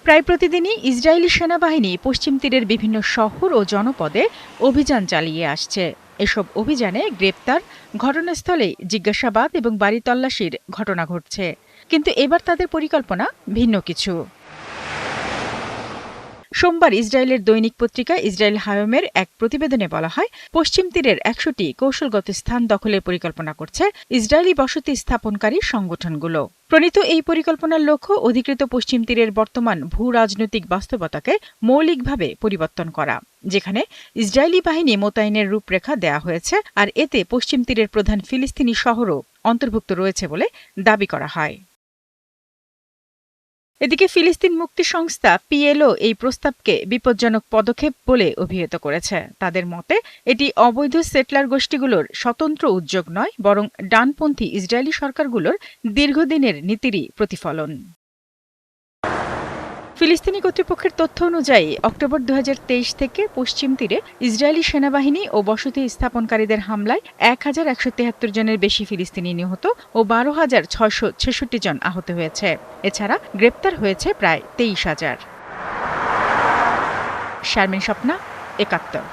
প্রায় প্রতিদিনই ইসরায়েলি সেনাবাহিনী পশ্চিম তীরের বিভিন্ন শহর ও জনপদে অভিযান চালিয়ে আসছে। এসব অভিযানে গ্রেপ্তার, ঘটনাস্থলেই জিজ্ঞাসাবাদ এবং বাড়ি তল্লাশির ঘটনা ঘটছে। কিন্তু এবার তাদের পরিকল্পনা ভিন্ন কিছু। সোমবার ইসরায়েলের দৈনিক পত্রিকা ইসরায়েল হায়মের এক প্রতিবেদনে বলা হয়, পশ্চিম তীরের ১০০টি কৌশলগত স্থান দখলের পরিকল্পনা করছে ইসরায়েলি বসতি স্থাপনকারী সংগঠনগুলো। প্রণীত এই পরিকল্পনার লক্ষ্য অধিকৃত পশ্চিম তীরের বর্তমান ভূ রাজনৈতিক বাস্তবতাকে মৌলিকভাবে পরিবর্তন করা, যেখানে ইসরায়েলি বাহিনী মোতায়েনের রূপরেখা দেয়া হয়েছে, আর এতে পশ্চিম তীরের প্রধান ফিলিস্তিনি শহরও অন্তর্ভুক্ত রয়েছে বলে দাবি করা হয়। এদিকে ফিলিস্তিন মুক্তি সংস্থা পিএলও এই প্রস্তাবকে বিপজ্জনক পদক্ষেপ বলে অভিহিত করেছে। তাদের মতে এটি অবৈধ সেটলার গোষ্ঠীগুলোর স্বতন্ত্র উদ্যোগ নয়, বরং ডানপন্থী ইসরায়েলি সরকারগুলোর দীর্ঘদিনের নীতিরই প্রতিফলন। ফিলিস্তিনি কর্তৃপক্ষের তথ্য অনুযায়ী অক্টোবর ২০২৩ থেকে পশ্চিম তীরে ইসরায়েলি সেনাবাহিনী ও বসতি স্থাপনকারীদের হামলায় ১,১৭৩ জনের বেশি ফিলিস্তিনি নিহত ও ১২,৬৬৬ জন আহত হয়েছে। এছাড়া গ্রেপ্তার হয়েছে প্রায় ২৩,০০০। শারমিন স্বপ্না, একাত্তর।